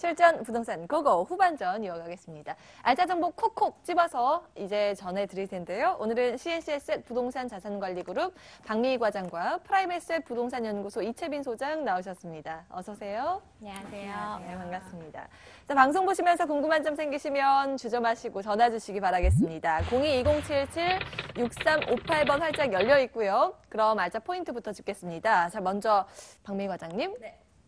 실전 부동산 고고 후반전 이어가겠습니다. 알짜 정보 콕콕 집어서 이제 전해드릴 텐데요. 오늘은 CNC에셋 부동산 자산관리그룹 박미희 과장과 프라임에셋 부동산연구소 이채빈 소장 나오셨습니다. 어서 오세요. 안녕하세요. 네, 반갑습니다. 자, 방송 보시면서 궁금한 점 생기시면 주저마시고 전화 주시기 바라겠습니다. 02-2077-6358번 활짝 열려 있고요. 그럼 알짜 포인트부터 짚겠습니다. 자, 먼저 박미희 과장님,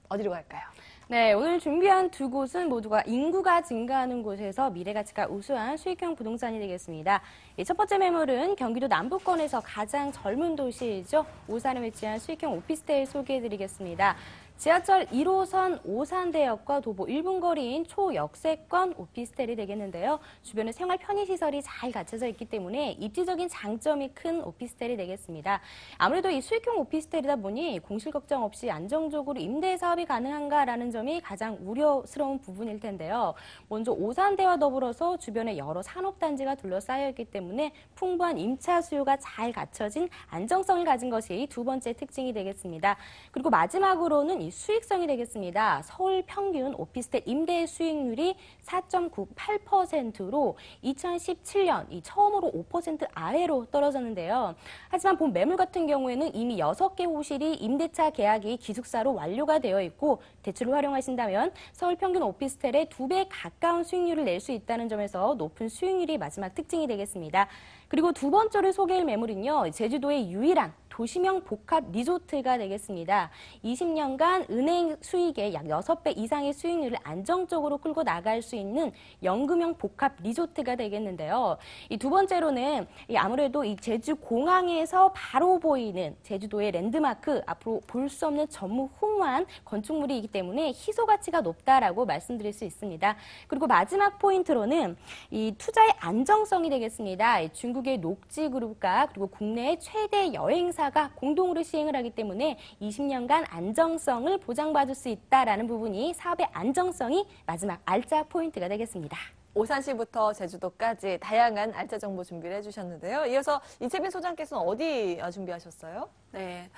어디로 갈까요? 네, 오늘 준비한 두 곳은 모두가 인구가 증가하는 곳에서 미래가치가 우수한 수익형 부동산이 되겠습니다. 첫 번째 매물은 경기도 남부권에서 가장 젊은 도시이죠. 오산에 위치한 수익형 오피스텔 소개해드리겠습니다. 지하철 1호선 오산대역과 도보 1분 거리인 초역세권 오피스텔이 되겠는데요. 주변에 생활 편의시설이 잘 갖춰져 있기 때문에 입지적인 장점이 큰 오피스텔이 되겠습니다. 아무래도 이 수익형 오피스텔이다 보니 공실 걱정 없이 안정적으로 임대 사업이 가능한가라는 점이 가장 우려스러운 부분일 텐데요. 먼저 오산대와 더불어서 주변에 여러 산업단지가 둘러싸여 있기 때문에 풍부한 임차 수요가 잘 갖춰진 안정성을 가진 것이 두 번째 특징이 되겠습니다. 그리고 마지막으로는 이 수익성이 되겠습니다. 서울 평균 오피스텔 임대 수익률이 4.98%로 2017년 처음으로 5% 아래로 떨어졌는데요. 하지만 본 매물 같은 경우에는 이미 6개 호실이 임대차 계약이 기숙사로 완료가 되어 있고 대출을 활용하신다면 서울 평균 오피스텔의 2배 가까운 수익률을 낼 수 있다는 점에서 높은 수익률이 마지막 특징이 되겠습니다. 그리고 두 번째로 소개할 매물은요. 제주도의 유일한 도시명 복합 리조트가 되겠습니다. 20년간 은행 수익의 약 6배 이상의 수익률을 안정적으로 끌고 나갈 수 있는 연금형 복합 리조트가 되겠는데요. 이 두 번째로는 아무래도 이 제주 공항에서 바로 보이는 제주도의 랜드마크, 앞으로 볼 수 없는 전무후무한 건축물이기 때문에 희소 가치가 높다라고 말씀드릴 수 있습니다. 그리고 마지막 포인트로는 이 투자의 안정성이 되겠습니다. 중국의 녹지그룹과 그리고 국내의 최대 여행사가 공동으로 시행을 하기 때문에 20년간 안정성을 보장받을 수 있다라는 부분이 사업의 안정성이 마지막 알짜 포인트가 되겠습니다. 오산시부터 제주도까지 다양한 알짜 정보 준비를 해주셨는데요. 이어서 이채빈 소장께서는 어디 준비하셨어요? 네,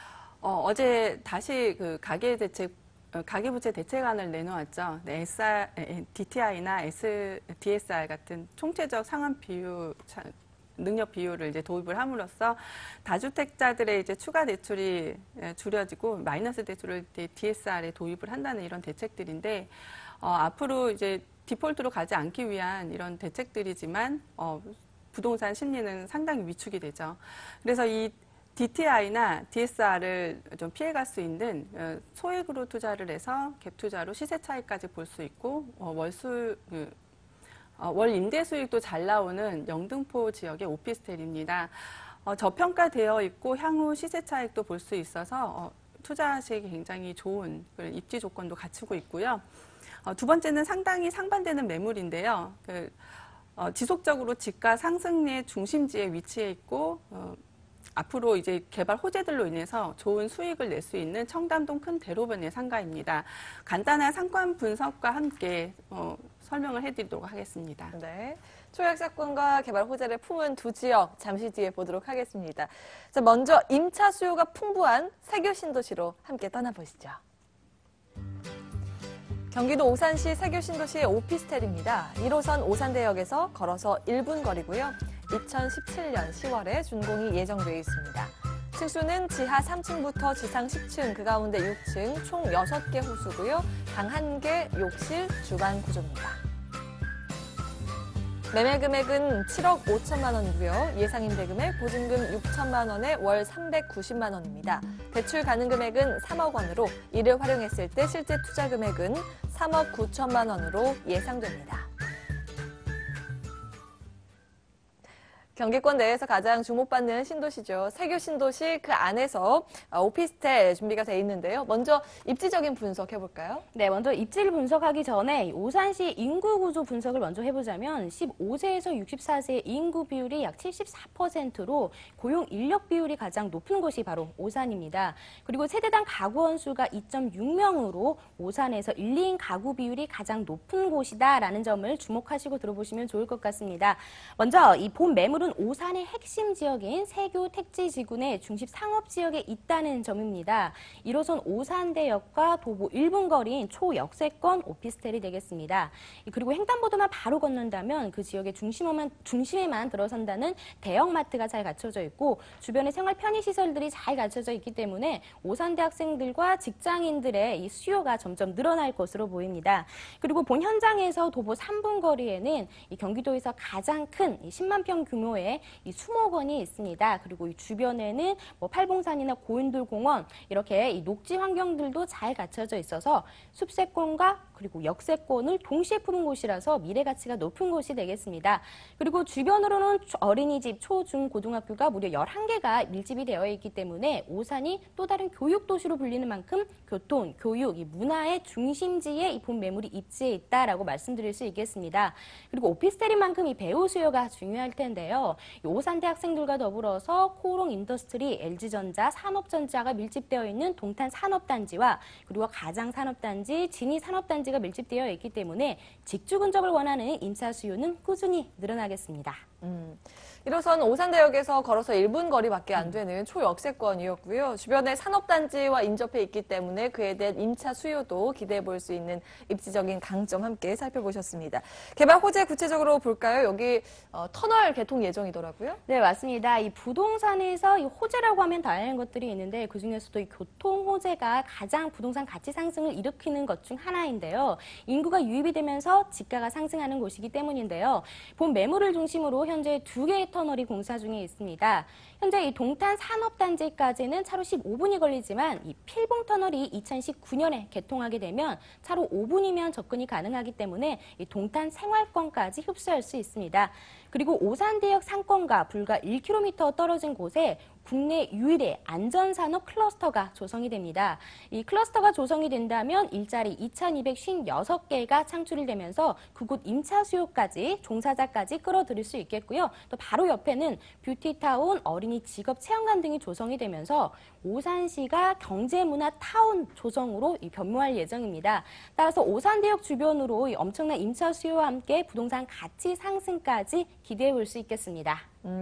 어제 다시 그 가계부채 대책안을 내놓았죠. 네, DTI나 DSR 같은 총체적 상환 비율 능력 비율을 이제 도입을 함으로써 다주택자들의 이제 추가 대출이 줄여지고 마이너스 대출을 DSR에 도입을 한다는 이런 대책들인데 앞으로 이제 디폴트로 가지 않기 위한 이런 대책들이지만 부동산 심리는 상당히 위축이 되죠. 그래서 이 DTI나 DSR을 좀 피해갈 수 있는 소액으로 투자를 해서 갭 투자로 시세 차익까지 볼 수 있고 월 임대 수익도 잘 나오는 영등포 지역의 오피스텔입니다. 저평가되어 있고 향후 시세 차익도 볼 수 있어서 투자하시기 굉장히 좋은 입지 조건도 갖추고 있고요. 두 번째는 상당히 상반되는 매물인데요. 지속적으로 집가 상승의 중심지에 위치해 있고 앞으로 이제 개발 호재들로 인해서 좋은 수익을 낼 수 있는 청담동 큰 대로변의 상가입니다. 간단한 상권 분석과 함께 설명을 해드리도록 하겠습니다. 네, 초역세권과 개발 호재를 품은 두 지역 잠시 뒤에 보도록 하겠습니다. 자, 먼저 임차 수요가 풍부한 세교 신도시로 함께 떠나보시죠. 경기도 오산시 세교 신도시의 오피스텔입니다. 1호선 오산대역에서 걸어서 1분 거리고요. 2017년 10월에 준공이 예정되어 있습니다. 층수는 지하 3층부터 지상 10층, 그 가운데 6층, 총 6개 호수고요. 방 1개, 욕실, 주방 구조입니다. 매매 금액은 7억 5천만 원이고요. 예상 임대 금액 보증금 6천만 원에 월 390만 원입니다. 대출 가능 금액은 3억 원으로 이를 활용했을 때 실제 투자 금액은 3억 9천만 원으로 예상됩니다. 경기권 내에서 가장 주목받는 신도시죠. 세교 신도시 그 안에서 오피스텔 준비가 돼 있는데요. 먼저 입지적인 분석 해볼까요? 네, 먼저 입지를 분석하기 전에 오산시 인구 구조 분석을 먼저 해보자면 15세에서 64세의 인구 비율이 약 74%로 고용 인력 비율이 가장 높은 곳이 바로 오산입니다. 그리고 세대당 가구원 수가 2.6명으로 오산에서 1, 2인 가구 비율이 가장 높은 곳이다라는 점을 주목하시고 들어보시면 좋을 것 같습니다. 먼저 이 본 매물은 이곳은 오산의 핵심 지역인 세교 택지지구 중심 상업지역에 있다는 점입니다. 1호선 오산대역과 도보 1분 거리인 초역세권 오피스텔이 되겠습니다. 그리고 횡단보도만 바로 건넌다면 그 지역의 중심에만 들어선다는 대형마트가 잘 갖춰져 있고 주변에 생활 편의시설들이 잘 갖춰져 있기 때문에 오산대 학생들과 직장인들의 이 수요가 점점 늘어날 것으로 보입니다. 그리고 본 현장에서 도보 3분 거리에는 이 경기도에서 가장 큰 10만 평 규모의 이 수목원이 있습니다. 그리고 이 주변에는 뭐 팔봉산이나 고인돌 공원 이렇게 이 녹지 환경들도 잘 갖춰져 있어서 숲세권과 그리고 역세권을 동시에 품은 곳이라서 미래 가치가 높은 곳이 되겠습니다. 그리고 주변으로는 어린이집, 초, 중, 고등학교가 무려 11개가 밀집이 되어 있기 때문에 오산이 또 다른 교육 도시로 불리는 만큼 교통, 교육, 이 문화의 중심지에 이 본 매물이 입지해 있다라고 말씀드릴 수 있겠습니다. 그리고 오피스텔인 만큼 이 배우 수요가 중요할 텐데요. 이 오산대 학생들과 더불어서 코오롱 인더스트리, LG전자, 산업전자가 밀집되어 있는 동탄 산업단지와 그리고 가장산업단지, 진이산업단지가 밀집되어 있기 때문에 직주 근접을 원하는 임차 수요는 꾸준히 늘어나겠습니다. 1호선 오산대역에서 걸어서 1분 거리밖에 안 되는 초역세권이었고요. 주변에 산업단지와 인접해 있기 때문에 그에 대한 임차 수요도 기대해 볼 수 있는 입지적인 강점 함께 살펴보셨습니다. 개발 호재 구체적으로 볼까요? 여기 터널 개통 예정이더라고요. 네, 맞습니다. 이 부동산에서 이 호재라고 하면 다양한 것들이 있는데 그중에서도 이 교통 호재가 가장 부동산 가치 상승을 일으키는 것 중 하나인데요. 인구가 유입이 되면서 집가가 상승하는 곳이기 때문인데요. 본 매물을 중심으로 현재 2개의 터널이 공사 중에 있습니다. 현재 이 동탄 산업단지까지는 차로 15분이 걸리지만 이 필봉 터널이 2019년에 개통하게 되면 차로 5분이면 접근이 가능하기 때문에 이 동탄 생활권까지 흡수할 수 있습니다. 그리고 오산대역 상권과 불과 1km 떨어진 곳에 국내 유일의 안전산업 클러스터가 조성이 됩니다. 이 클러스터가 조성이 된다면 일자리 2,256개가 창출이 되면서 그곳 임차 수요까지 종사자까지 끌어들일 수 있겠고요. 또 바로 옆에는 뷰티타운, 어린이 직업체험관 등이 조성이 되면서 오산시가 경제문화 타운 조성으로 변모할 예정입니다. 따라서 오산대역 주변으로 이 엄청난 임차 수요와 함께 부동산 가치 상승까지 기대해 볼 수 있겠습니다.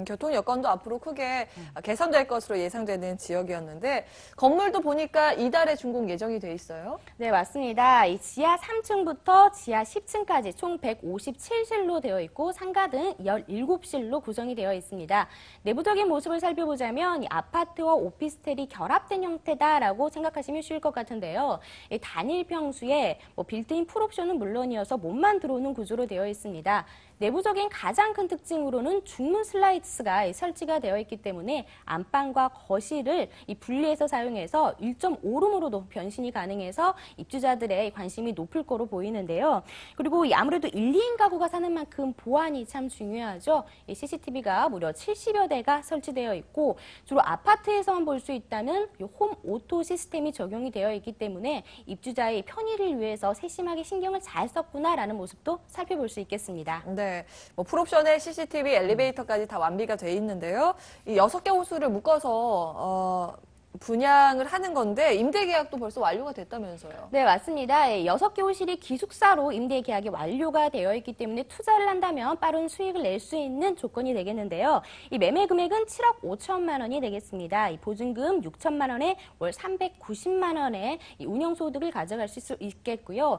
교통 여건도 앞으로 크게 개선될 것으로 예상되는 지역이었는데 건물도 보니까 이달에 준공 예정이 돼 있어요. 네, 맞습니다. 이 지하 3층부터 지하 10층까지 총 157실로 되어 있고 상가 등 17실로 구성이 되어 있습니다. 내부적인 모습을 살펴보자면 이 아파트와 오피스텔이 결합된 형태다라고 생각하시면 쉬울 것 같은데요. 이 단일 평수에 빌트인 풀옵션은 물론이어서 몸만 들어오는 구조로 되어 있습니다. 내부적인 가장 큰 특징으로는 중문 슬라이드스가 설치가 되어 있기 때문에 안방과 거실을 분리해서 사용해서 1.5룸으로도 변신이 가능해서 입주자들의 관심이 높을 거로 보이는데요. 그리고 아무래도 1, 2인 가구가 사는 만큼 보안이 참 중요하죠. CCTV가 무려 70여 대가 설치되어 있고 주로 아파트에서만 볼 수 있다는 홈 오토 시스템이 적용이 되어 있기 때문에 입주자의 편의를 위해서 세심하게 신경을 잘 썼구나라는 모습도 살펴볼 수 있겠습니다. 네, 풀옵션에 CCTV, 엘리베이터까지 다 완비가 돼 있는데요. 이 6개 호수를 묶어서 분양을 하는 건데 임대 계약도 벌써 완료가 됐다면서요. 네, 맞습니다. 6개 호실이 기숙사로 임대 계약이 완료가 되어 있기 때문에 투자를 한다면 빠른 수익을 낼 수 있는 조건이 되겠는데요. 이 매매 금액은 7억 5천만 원이 되겠습니다. 이 보증금 6천만 원에 월 390만 원의 이 운영소득을 가져갈 수 있겠고요.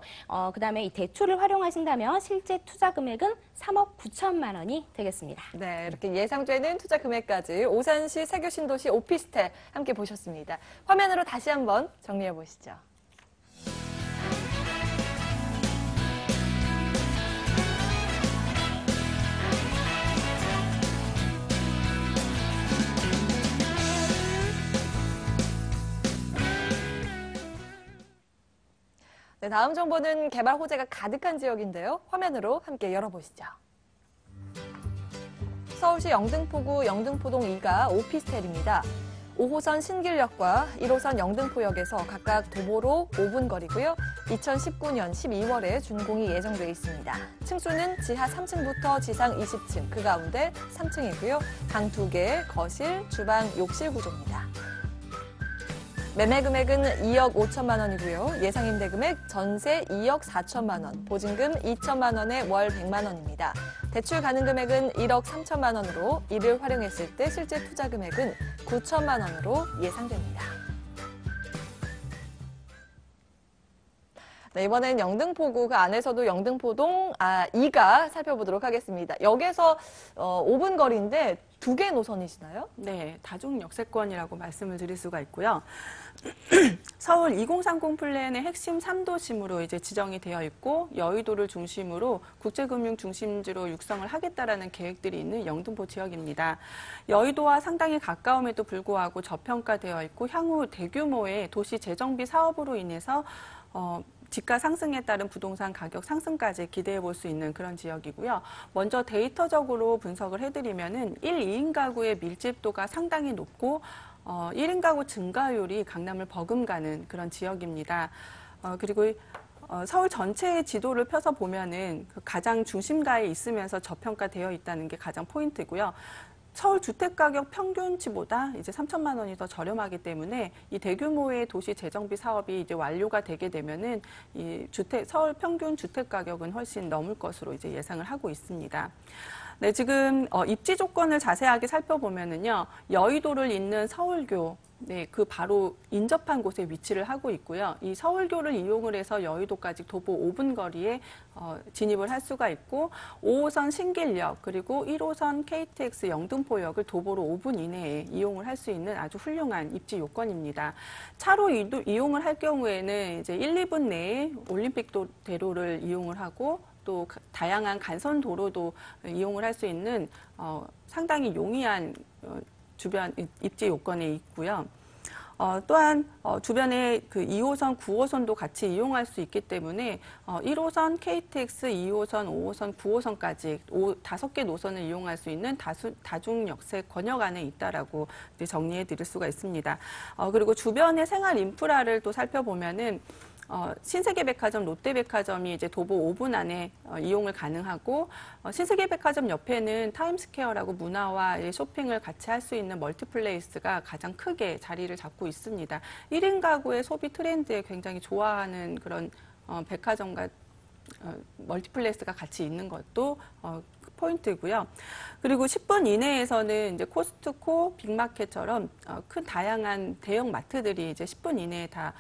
그다음에 이 대출을 활용하신다면 실제 투자 금액은 3억 9천만 원이 되겠습니다. 네, 이렇게 예상되는 투자 금액까지 오산시 세교 신도시 오피스텔 함께 보셨습니다. 화면으로 다시 한번 정리해 보시죠. 네, 다음 정보는 개발 호재가 가득한 지역인데요. 화면으로 함께 열어보시죠. 서울시 영등포구 영등포동 2가 오피스텔입니다. 5호선 신길역과 1호선 영등포역에서 각각 도보로 5분 거리고요. 2019년 12월에 준공이 예정돼 있습니다. 층수는 지하 3층부터 지상 20층, 그 가운데 3층이고요. 방 2개, 거실, 주방, 욕실 구조입니다. 매매 금액은 2억 5천만 원이고요. 예상 임대 금액 전세 2억 4천만 원, 보증금 2천만 원에 월 100만 원입니다. 대출 가능 금액은 1억 3천만 원으로 이를 활용했을 때 실제 투자 금액은 9천만 원으로 예상됩니다. 네, 이번엔 영등포구 그 안에서도 영등포동 2가 살펴보도록 하겠습니다. 역에서 5분 거리인데 2개 노선이시나요? 네, 다중 역세권이라고 말씀을 드릴 수가 있고요. 서울 2030 플랜의 핵심 3도심으로 이제 지정이 되어 있고 여의도를 중심으로 국제금융 중심지로 육성을 하겠다라는 계획들이 있는 영등포 지역입니다. 여의도와 상당히 가까움에도 불구하고 저평가되어 있고 향후 대규모의 도시 재정비 사업으로 인해서 집가 상승에 따른 부동산 가격 상승까지 기대해 볼 수 있는 그런 지역이고요. 먼저 데이터적으로 분석을 해드리면은 1, 2인 가구의 밀집도가 상당히 높고 1인 가구 증가율이 강남을 버금가는 그런 지역입니다. 그리고 서울 전체의 지도를 펴서 보면은 가장 중심가에 있으면서 저평가되어 있다는 게 가장 포인트고요. 서울 주택가격 평균치보다 이제 3천만 원이 더 저렴하기 때문에 이 대규모의 도시 재정비 사업이 이제 완료가 되게 되면은 이 서울 평균 주택가격은 훨씬 넘을 것으로 이제 예상을 하고 있습니다. 네, 지금 입지 조건을 자세하게 살펴보면은요, 여의도를 잇는 서울교, 네, 그 바로 인접한 곳에 위치를 하고 있고요. 이 서울교를 이용을 해서 여의도까지 도보 5분 거리에 진입을 할 수가 있고 5호선 신길역 그리고 1호선 KTX 영등포역을 도보로 5분 이내에 이용을 할 수 있는 아주 훌륭한 입지 요건입니다. 차로 이용을 할 경우에는 이제 1, 2분 내에 올림픽 대로를 이용을 하고 또 다양한 간선 도로도 이용을 할 수 있는 상당히 용이한 주변 입지 요건에 있고요. 또한 주변에 그 2호선, 9호선도 같이 이용할 수 있기 때문에 1호선, KTX, 2호선, 5호선, 9호선까지 5개 노선을 이용할 수 있는 다중역세 권역 안에 있다라고 정리해 드릴 수가 있습니다. 그리고 주변의 생활 인프라를 또 살펴보면은 신세계백화점, 롯데백화점이 이제 도보 5분 안에 이용을 가능하고 신세계백화점 옆에는 타임스퀘어라고 문화와 쇼핑을 같이 할 수 있는 멀티플레이스가 가장 크게 자리를 잡고 있습니다. 1인 가구의 소비 트렌드에 굉장히 좋아하는 그런 백화점과 멀티플레이스가 같이 있는 것도 포인트고요. 그리고 10분 이내에서는 이제 코스트코, 빅마켓처럼 큰 다양한 대형 마트들이 이제 10분 이내에 다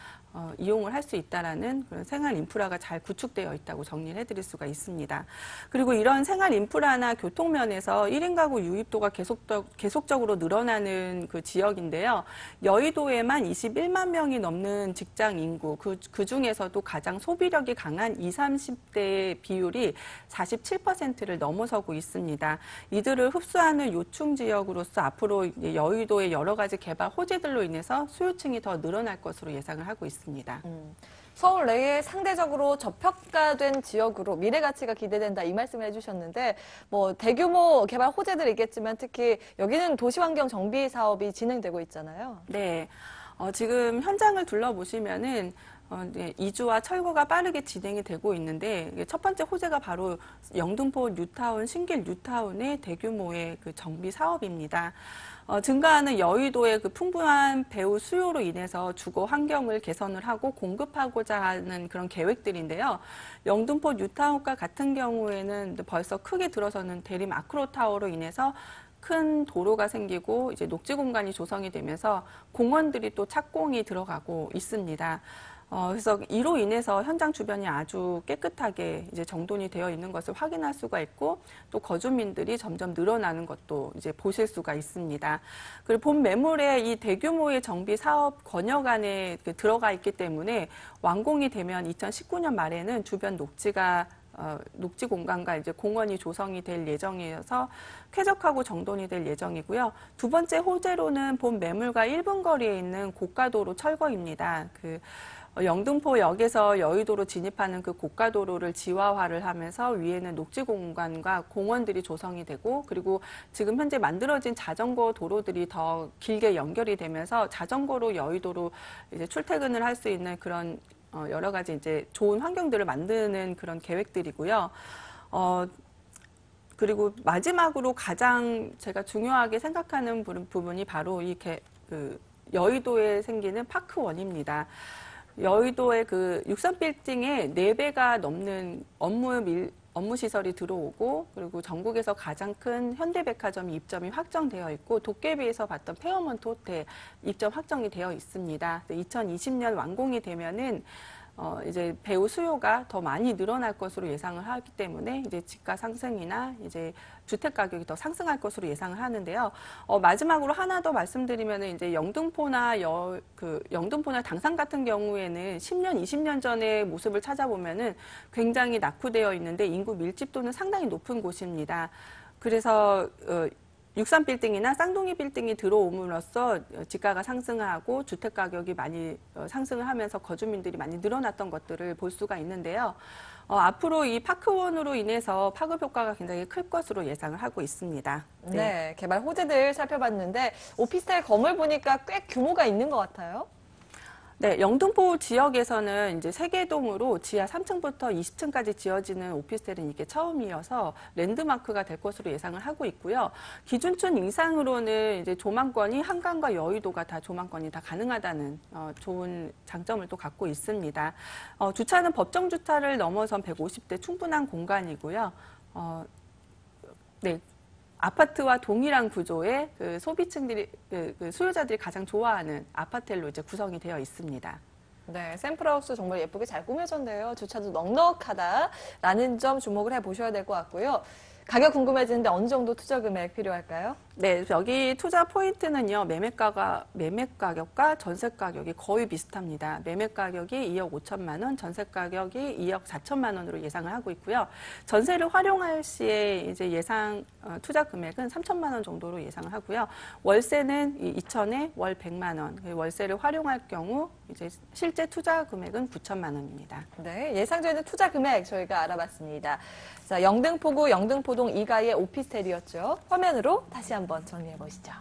이용을 할 수 있다라는 그런 생활 인프라가 잘 구축되어 있다고 정리를 해드릴 수가 있습니다. 그리고 이런 생활 인프라나 교통면에서 1인 가구 유입도가 계속적으로 늘어나는 그 지역인데요. 여의도에만 21만 명이 넘는 직장 인구, 그 중에서도 가장 소비력이 강한 20, 30대의 비율이 47%를 넘어서고 있습니다. 이들을 흡수하는 요충 지역으로서 앞으로 이제 여의도의 여러 가지 개발 호재들로 인해서 수요층이 더 늘어날 것으로 예상을 하고 있습니다. 서울 내에 상대적으로 저평가된 지역으로 미래 가치가 기대된다 이 말씀을 해주셨는데 뭐 대규모 개발 호재들이 있겠지만 특히 여기는 도시환경 정비 사업이 진행되고 있잖아요. 네, 지금 현장을 둘러보시면은 이주와 철거가 빠르게 진행이 되고 있는데 첫 번째 호재가 바로 영등포 뉴타운, 신길 뉴타운의 대규모의 그 정비 사업입니다. 증가하는 여의도의 그 풍부한 배우 수요로 인해서 주거 환경을 개선을 하고 공급하고자 하는 그런 계획들인데요. 영등포 뉴타운과 같은 경우에는 벌써 크게 들어서는 대림 아크로타워로 인해서 큰 도로가 생기고 이제 녹지 공간이 조성이 되면서 공원들이 또 착공이 들어가고 있습니다. 그래서 이로 인해서 현장 주변이 아주 깨끗하게 이제 정돈이 되어 있는 것을 확인할 수가 있고 또 거주민들이 점점 늘어나는 것도 이제 보실 수가 있습니다. 그리고 본 매물에 이 대규모의 정비 사업 권역 안에 들어가 있기 때문에 완공이 되면 2019년 말에는 주변 녹지 공간과 이제 공원이 조성이 될 예정이어서 쾌적하고 정돈이 될 예정이고요. 두 번째 호재로는 본 매물과 1분 거리에 있는 고가도로 철거입니다. 영등포역에서 여의도로 진입하는 그 고가도로를 지하화를 하면서 위에는 녹지 공간과 공원들이 조성이 되고 그리고 지금 현재 만들어진 자전거 도로들이 더 길게 연결이 되면서 자전거로 여의도로 이제 출퇴근을 할 수 있는 그런 여러 가지 이제 좋은 환경들을 만드는 그런 계획들이고요. 그리고 마지막으로 가장 제가 중요하게 생각하는 부분이 바로 여의도에 생기는 파크원입니다. 여의도의 그 63빌딩의 4배가 넘는 업무 시설이 들어오고 그리고 전국에서 가장 큰 현대백화점이 입점이 확정되어 있고 도깨비에서 봤던 페어먼트 호텔 입점 확정이 되어 있습니다. 2020년 완공이 되면은 이제 배우 수요가 더 많이 늘어날 것으로 예상을 하기 때문에 이제 집가 상승이나 이제 주택 가격이 더 상승할 것으로 예상을 하는데요. 마지막으로 하나 더 말씀드리면은 이제 영등포나 영등포나 당산 같은 경우에는 10년, 20년 전의 모습을 찾아보면은 굉장히 낙후되어 있는데 인구 밀집도는 상당히 높은 곳입니다. 그래서 63빌딩이나 쌍둥이 빌딩이 들어옴으로써 집가가 상승하고 주택 가격이 많이 상승을 하면서 거주민들이 많이 늘어났던 것들을 볼 수가 있는데요. 앞으로 이 파크원으로 인해서 파급 효과가 굉장히 클 것으로 예상을 하고 있습니다. 네, 개발 호재들 살펴봤는데 오피스텔 건물 보니까 꽤 규모가 있는 것 같아요. 네, 영등포 지역에서는 이제 세계동으로 지하 3층부터 20층까지 지어지는 오피스텔은 이게 처음이어서 랜드마크가 될 것으로 예상을 하고 있고요. 기준층 이상으로는 이제 조망권이 한강과 여의도가 다 조망권이 다 가능하다는 좋은 장점을 또 갖고 있습니다. 주차는 법정 주차를 넘어선 150대 충분한 공간이고요. 네. 아파트와 동일한 구조의 그 소비층들이 그 수요자들이 가장 좋아하는 아파텔로 이제 구성이 되어 있습니다. 네, 샘플하우스 정말 예쁘게 잘 꾸며졌네요. 주차도 넉넉하다라는 점 주목을 해보셔야 될 것 같고요. 가격 궁금해지는데 어느 정도 투자 금액 필요할까요? 네, 여기 투자 포인트는요, 매매 가격과 전세 가격이 거의 비슷합니다. 매매 가격이 2억 5천만 원, 전세 가격이 2억 4천만 원으로 예상을 하고 있고요. 전세를 활용할 시에 이제 예상 투자 금액은 3천만 원 정도로 예상을 하고요. 월세는 2천에 월 100만 원. 월세를 활용할 경우 이제 실제 투자 금액은 9천만 원입니다. 네, 예상되는 투자 금액 저희가 알아봤습니다. 자, 영등포구 영등포동 2가의 오피스텔이었죠. 화면으로 다시 한번 정리해 보시죠.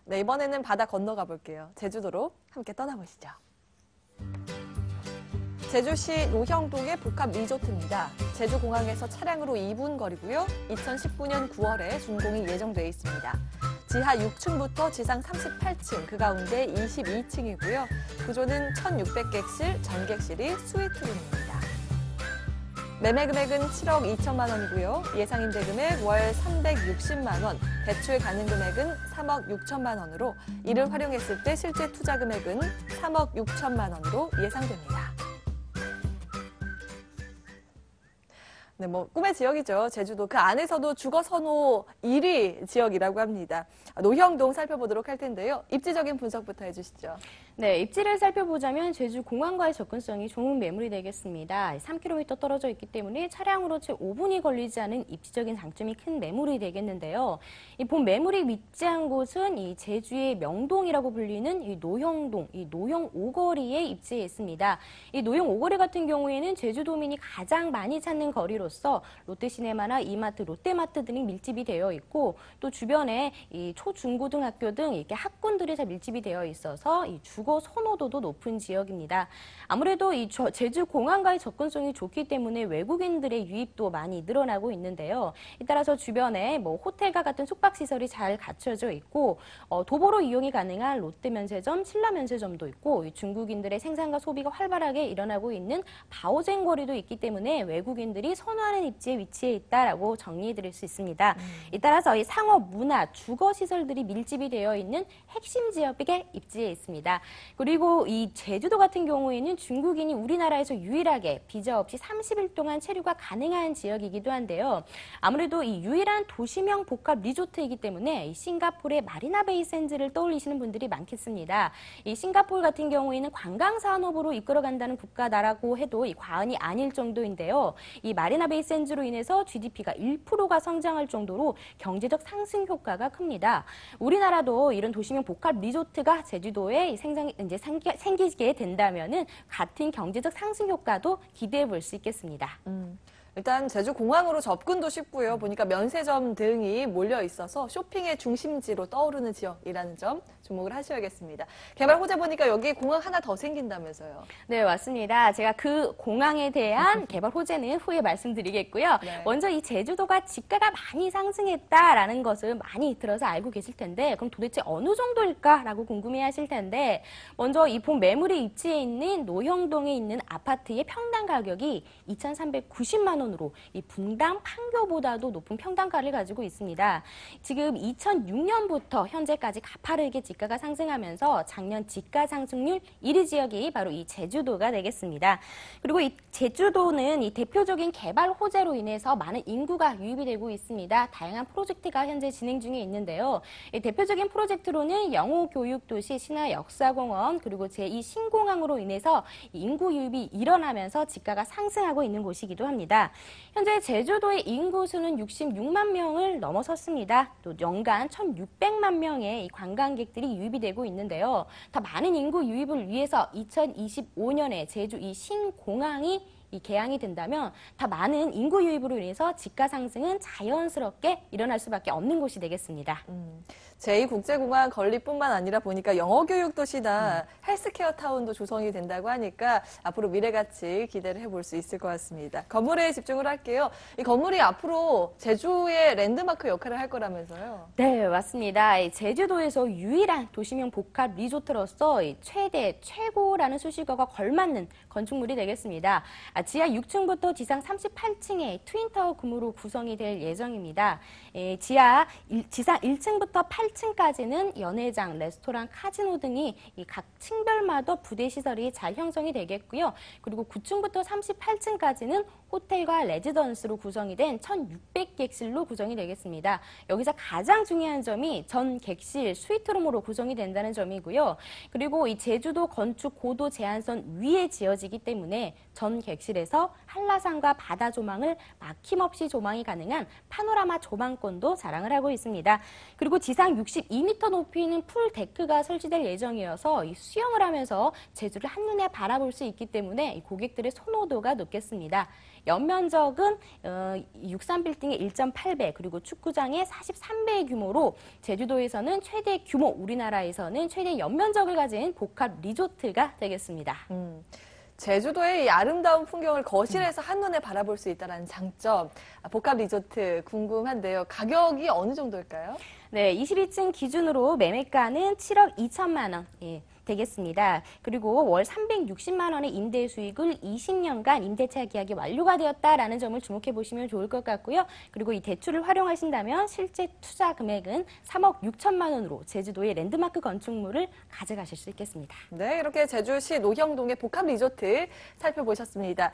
네, 이번에는 바다 건너가 볼게요. 제주도로 함께 떠나보시죠. 제주시 노형동의 복합 리조트입니다. 제주공항에서 차량으로 2분 거리고요. 2019년 9월에 준공이 예정돼 있습니다. 지하 6층부터 지상 38층, 그 가운데 22층이고요. 구조는 1,600객실, 전객실이 스위트룸입니다. 매매 금액은 7억 2천만 원이고요. 예상 임대 금액 월 360만 원, 대출 가능 금액은 3억 6천만 원으로 이를 활용했을 때 실제 투자 금액은 3억 6천만 원으로 예상됩니다. 네, 뭐 꿈의 지역이죠. 제주도. 그 안에서도 주거 선호 1위 지역이라고 합니다. 노형동 살펴보도록 할 텐데요. 입지적인 분석부터 해주시죠. 네, 입지를 살펴보자면 제주 공항과의 접근성이 좋은 매물이 되겠습니다. 3km 떨어져 있기 때문에 차량으로 채 5분이 걸리지 않은 입지적인 장점이 큰 매물이 되겠는데요. 이 본 매물이 위치한 곳은 이 제주의 명동이라고 불리는 이 노형동, 이 노형 5거리에 입지해 있습니다. 이 노형 5거리 같은 경우에는 제주도민이 가장 많이 찾는 거리로서 롯데시네마나 이마트, 롯데마트 등이 밀집이 되어 있고 또 주변에 이 초중고등학교 등 이렇게 학군들이 다 밀집이 되어 있어서 이 주거 선호도도 높은 지역입니다. 아무래도 이 제주 공항과의 접근성이 좋기 때문에 외국인들의 유입도 많이 늘어나고 있는데요. 따라서 주변에 뭐 호텔과 같은 숙박시설이 잘 갖춰져 있고 도보로 이용이 가능한 롯데면세점, 신라면세점도 있고 이 중국인들의 생산과 소비가 활발하게 일어나고 있는 바오쟁 거리도 있기 때문에 외국인들이 선호하는 입지에 위치해 있다라고 정리해드릴 수 있습니다. 따라서 이 상업, 문화, 주거시설들이 밀집이 되어 있는 핵심 지역에 입지해 있습니다. 그리고 이 제주도 같은 경우에는 중국인이 우리나라에서 유일하게 비자 없이 30일 동안 체류가 가능한 지역이기도 한데요. 아무래도 이 유일한 도시명 복합 리조트이기 때문에 이 싱가포르의 마리나베이 샌즈를 떠올리시는 분들이 많겠습니다. 이 싱가포르 같은 경우에는 관광 산업으로 이끌어간다는 국가다라고 해도 이 과언이 아닐 정도인데요. 이 마리나베이 샌즈로 인해서 GDP가 1%가 성장할 정도로 경제적 상승 효과가 큽니다. 우리나라도 이런 도시명 복합 리조트가 제주도에 생기게 된다면은 같은 경제적 상승 효과도 기대해 볼 수 있겠습니다. 일단 제주 공항으로 접근도 쉽고요. 보니까 면세점 등이 몰려 있어서 쇼핑의 중심지로 떠오르는 지역이라는 점 주목을 하셔야겠습니다. 개발 호재 보니까 여기 공항 하나 더 생긴다면서요. 네, 맞습니다. 제가 그 공항에 대한 개발 호재는 후에 말씀드리겠고요. 네. 먼저 이 제주도가 지가가 많이 상승했다라는 것을 많이 들어서 알고 계실 텐데 그럼 도대체 어느 정도일까라고 궁금해 하실 텐데 먼저 이 본 매물이 입지해 있는 노형동에 있는 아파트의 평당 가격이 2,390만 원으로 이 분당 판교보다도 높은 평당가를 가지고 있습니다. 지금 2006년부터 현재까지 가파르게 지가가 상승하면서 작년 지가 상승률 1위 지역이 바로 이 제주도가 되겠습니다. 그리고 이 제주도는 이 대표적인 개발 호재로 인해서 많은 인구가 유입이 되고 있습니다. 다양한 프로젝트가 현재 진행 중에 있는데요. 이 대표적인 프로젝트로는 영호교육도시 신화역사공원 그리고 제2 신공항으로 인해서 인구 유입이 일어나면서 지가가 상승하고 있는 곳이기도 합니다. 현재 제주도의 인구 수는 66만 명을 넘어섰습니다. 또 연간 1,600만 명의 이 관광객들이 유입이 되고 있는데요. 더 많은 인구 유입을 위해서 2025년에 제주 이 신공항이 이 개항이 된다면 더 많은 인구 유입으로 인해서 지가 상승은 자연스럽게 일어날 수밖에 없는 곳이 되겠습니다. 제2국제공항 건립뿐만 아니라 보니까 영어교육 도시나 헬스케어 타운도 조성이 된다고 하니까 앞으로 미래같이 기대를 해볼 수 있을 것 같습니다. 건물에 집중을 할게요. 이 건물이 앞으로 제주의 랜드마크 역할을 할 거라면서요. 네, 맞습니다. 이 제주도에서 유일한 도시명 복합 리조트로서 이 최대, 최고라는 수식어가 걸맞는 건축물이 되겠습니다. 지하 6층부터 지상 38층의 트윈타워 구조로 구성이 될 예정입니다. 지상 1층부터 8층까지는 연회장, 레스토랑, 카지노 등이 각 층별마다 부대 시설이 잘 형성이 되겠고요. 그리고 9층부터 38층까지는 호텔과 레지던스로 구성이 된 1,600객실로 구성이 되겠습니다. 여기서 가장 중요한 점이 전 객실 스위트룸으로 구성이 된다는 점이고요. 그리고 이 제주도 건축 고도 제한선 위에 지어지기 때문에 전 객실에서 한라산과 바다 조망을 막힘없이 조망이 가능한 파노라마 조망권도 자랑을 하고 있습니다. 그리고 지상 62m 높이는 풀 데크가 설치될 예정이어서 이 수영을 하면서 제주를 한눈에 바라볼 수 있기 때문에 이 고객들의 선호도가 높겠습니다. 연면적은 63빌딩의 1.8배 그리고 축구장의 43배의 규모로 제주도에서는 최대 규모, 우리나라에서는 최대 연면적을 가진 복합 리조트가 되겠습니다. 제주도의 이 아름다운 풍경을 거실에서 한눈에 바라볼 수 있다는 장점, 복합 리조트 궁금한데요. 가격이 어느 정도일까요? 네, 22층 기준으로 매매가는 7억 2천만 원. 되겠습니다. 그리고 월 360만 원의 임대 수익을 20년간 임대차 계약이 완료가 되었다라는 점을 주목해 보시면 좋을 것 같고요. 그리고 이 대출을 활용하신다면 실제 투자 금액은 3억 6천만 원으로 제주도의 랜드마크 건축물을 가져가실 수 있겠습니다. 네, 이렇게 제주시 노형동의 복합 리조트 살펴보셨습니다.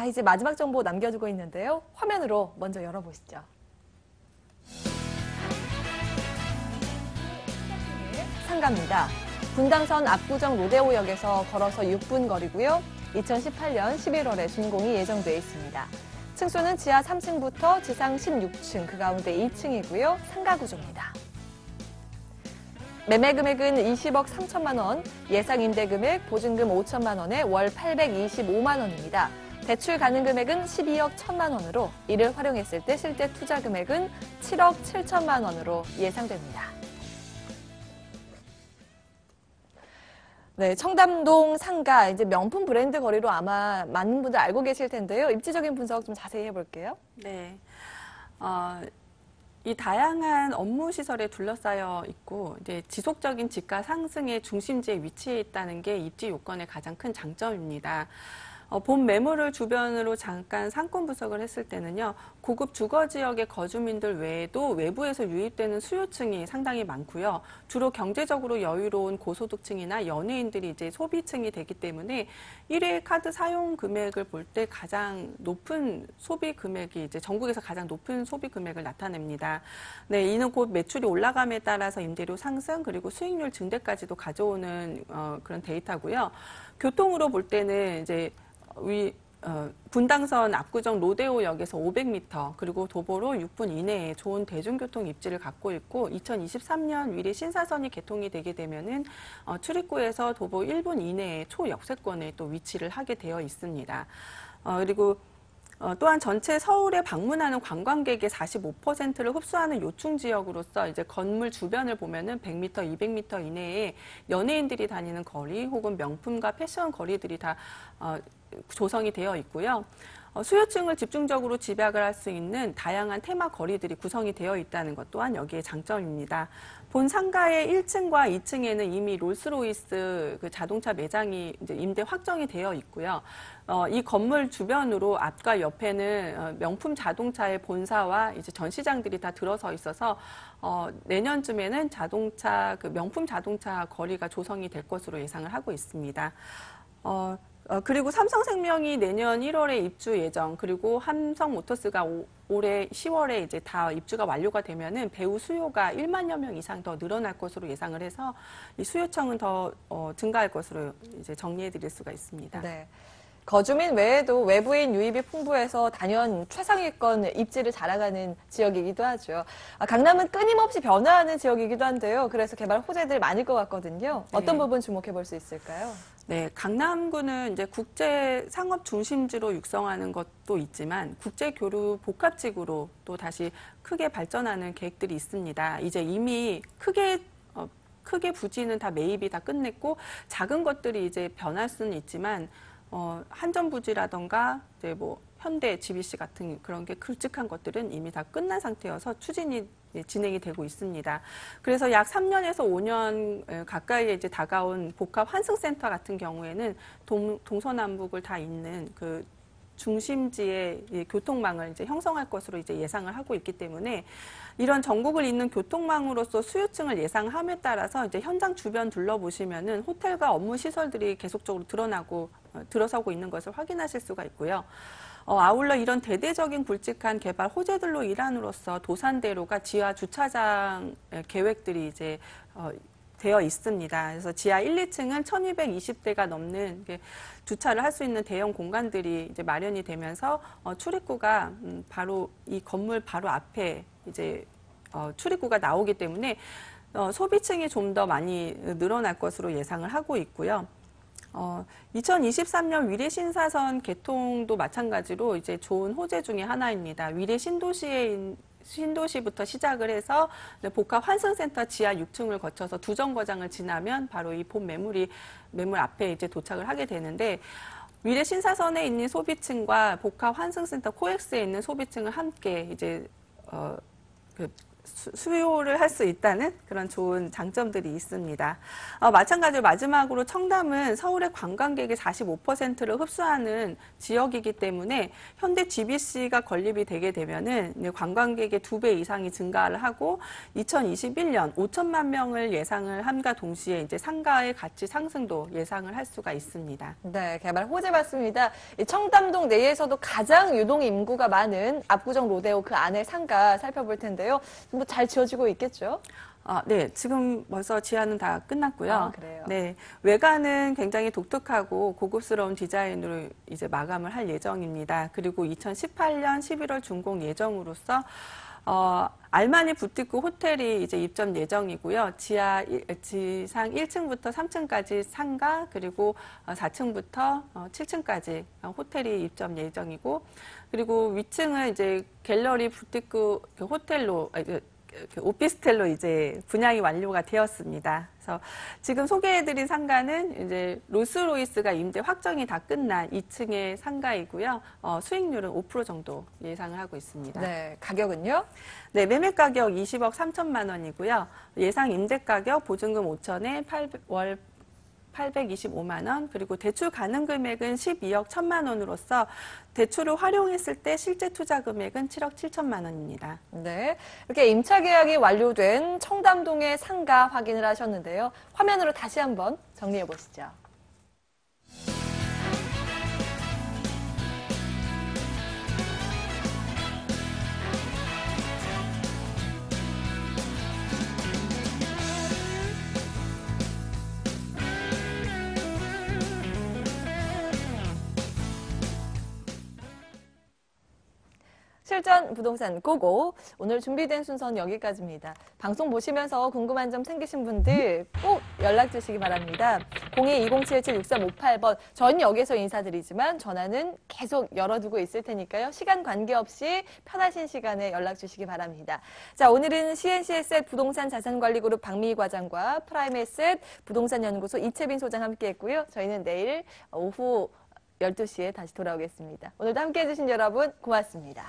이제 마지막 정보 남겨두고 있는데요. 화면으로 먼저 열어보시죠. 상가입니다. 분당선 압구정 로데오역에서 걸어서 6분 거리고요. 2018년 11월에 준공이 예정돼 있습니다. 층수는 지하 3층부터 지상 16층, 그 가운데 2층이고요. 상가 구조입니다. 매매 금액은 20억 3천만 원, 예상 임대 금액, 보증금 5천만 원에 월 825만 원입니다. 대출 가능 금액은 12억 1천만 원으로 이를 활용했을 때 실제 투자 금액은 7억 7천만 원으로 예상됩니다. 네, 청담동 상가, 이제 명품 브랜드 거리로 아마 많은 분들 알고 계실 텐데요. 입지적인 분석 좀 자세히 해볼게요. 네. 이 다양한 업무 시설에 둘러싸여 있고 이제 지속적인 지가 상승의 중심지에 위치해 있다는 게 입지 요건의 가장 큰 장점입니다. 본 매물을 주변으로 잠깐 상권 분석을 했을 때는요, 고급 주거 지역의 거주민들 외에도 외부에서 유입되는 수요층이 상당히 많고요. 주로 경제적으로 여유로운 고소득층이나 연예인들이 이제 소비층이 되기 때문에 일회 카드 사용 금액을 볼 때 가장 높은 소비 금액이 이제 전국에서 가장 높은 소비 금액을 나타냅니다. 네, 이는 곧 매출이 올라감에 따라서 임대료 상승 그리고 수익률 증대까지도 가져오는 그런 데이터고요. 교통으로 볼 때는 이제 분당선 압구정 로데오역에서 500m 그리고 도보로 6분 이내에 좋은 대중교통 입지를 갖고 있고 2023년 위례 신사선이 개통이 되게 되면은 출입구에서 도보 1분 이내에 초역세권에 또 위치를 하게 되어 있습니다. 그리고 또한 전체 서울에 방문하는 관광객의 45%를 흡수하는 요충 지역으로서 이제 건물 주변을 보면은 100m, 200m 이내에 연예인들이 다니는 거리 혹은 명품과 패션 거리들이 다 조성이 되어 있고요. 수요층을 집중적으로 집약을 할 수 있는 다양한 테마 거리들이 구성이 되어 있다는 것 또한 여기에 장점입니다. 본 상가의 1층과 2층에는 이미 롤스로이스 그 자동차 매장이 이제 임대 확정이 되어 있고요. 이 건물 주변으로 앞과 옆에는 명품 자동차의 본사와 이제 전시장들이 다 들어서 있어서 내년쯤에는 명품 자동차 거리가 조성이 될 것으로 예상을 하고 있습니다. 그리고 삼성생명이 내년 1월에 입주 예정, 그리고 함성모터스가 올해 10월에 이제 다 입주가 완료가 되면은 배우 수요가 1만여 명 이상 더 늘어날 것으로 예상을 해서 이 수요청은 더 증가할 것으로 이제 정리해 드릴 수가 있습니다. 네. 거주민 외에도 외부인 유입이 풍부해서 단연 최상위권 입지를 자랑하는 지역이기도 하죠. 강남은 끊임없이 변화하는 지역이기도 한데요. 그래서 개발 호재들 많을 것 같거든요. 어떤 네. 부분 주목해 볼 수 있을까요? 네, 강남구는 이제 국제 상업 중심지로 육성하는 것도 있지만 국제 교류 복합지구로 또 다시 크게 발전하는 계획들이 있습니다. 이제 이미 크게 부지는 다 매입이 다 끝냈고 작은 것들이 이제 변할 수는 있지만 한전부지라던가 이제 뭐 현대 GBC 같은 그런 게 굵직한 것들은 이미 다 끝난 상태여서 추진이 진행이 되고 있습니다. 그래서 약 3년에서 5년 가까이에 이제 다가온 복합 환승센터 같은 경우에는 동서남북을 다 잇는 그 중심지의 교통망을 이제 형성할 것으로 이제 예상을 하고 있기 때문에 이런 전국을 잇는 교통망으로서 수요층을 예상함에 따라서 이제 현장 주변 둘러보시면은 호텔과 업무 시설들이 계속적으로 들어서고 있는 것을 확인하실 수가 있고요. 아울러 이런 대대적인 굵직한 개발 호재들로 일환으로써 도산대로가 지하 주차장 계획들이 이제 되어 있습니다. 그래서 지하 1, 2층은 1220대가 넘는 주차를 할 수 있는 대형 공간들이 이제 마련이 되면서 출입구가 바로 이 건물 바로 앞에 이제 출입구가 나오기 때문에 소비층이 좀 더 많이 늘어날 것으로 예상을 하고 있고요. 2023년 위례 신사선 개통도 마찬가지로 이제 좋은 호재 중에 하나입니다. 위례 신도시부터 시작을 해서 복합 환승센터 지하 6층을 거쳐서 두 정거장을 지나면 바로 이 본 매물 앞에 이제 도착을 하게 되는데 위례 신사선에 있는 소비층과 복합 환승센터 코엑스에 있는 소비층을 함께 이제 수요를 할 수 있다는 그런 좋은 장점들이 있습니다. 마찬가지로 마지막으로 청담은 서울의 관광객의 45%를 흡수하는 지역이기 때문에 현대 GBC가 건립이 되게 되면은 관광객의 2배 이상이 증가를 하고 2021년 5천만 명을 예상을 함과 동시에 이제 상가의 가치 상승도 예상을 할 수가 있습니다. 네, 개발 호재 맞습니다. 이 청담동 내에서도 가장 유동 인구가 많은 압구정 로데오 그 안에 상가 살펴볼 텐데요. 뭐 잘 지어지고 있겠죠? 네, 지금 벌써 지하는 다 끝났고요. 그래요? 네, 외관은 굉장히 독특하고 고급스러운 디자인으로 이제 마감을 할 예정입니다. 그리고 2018년 11월 준공 예정으로서 알마니 부티크 호텔이 이제 입점 예정이고요. 지상 1층부터 3층까지 상가, 그리고 4층부터 7층까지 호텔이 입점 예정이고, 그리고 위층은 이제 갤러리 부티크 호텔로, 오피스텔로 이제 분양이 완료가 되었습니다. 그래서 지금 소개해드린 상가는 이제 롤스로이스가 임대 확정이 다 끝난 2층의 상가이고요. 수익률은 5% 정도 예상을 하고 있습니다. 네, 가격은요? 네, 매매 가격 20억 3천만 원이고요. 예상 임대 가격 보증금 5천에 월 825만 원, 그리고 대출 가능 금액은 12억 1천만 원으로서 대출을 활용했을 때 실제 투자 금액은 7억 7천만 원입니다. 네, 이렇게 임차 계약이 완료된 청담동의 상가 확인을 하셨는데요. 화면으로 다시 한번 정리해 보시죠. 실전 부동산 고고. 오늘 준비된 순서는 여기까지입니다. 방송 보시면서 궁금한 점 생기신 분들 꼭 연락 주시기 바랍니다. 02-2077-6358번. 저희는 여기서 인사드리지만 전화는 계속 열어두고 있을 테니까요. 시간 관계없이 편하신 시간에 연락 주시기 바랍니다. 자, 오늘은 CNC에셋 부동산 자산관리그룹 박미희 과장과 프라임에셋 부동산연구소 이채빈 소장 함께했고요. 저희는 내일 오후 12시에 다시 돌아오겠습니다. 오늘도 함께해 주신 여러분 고맙습니다.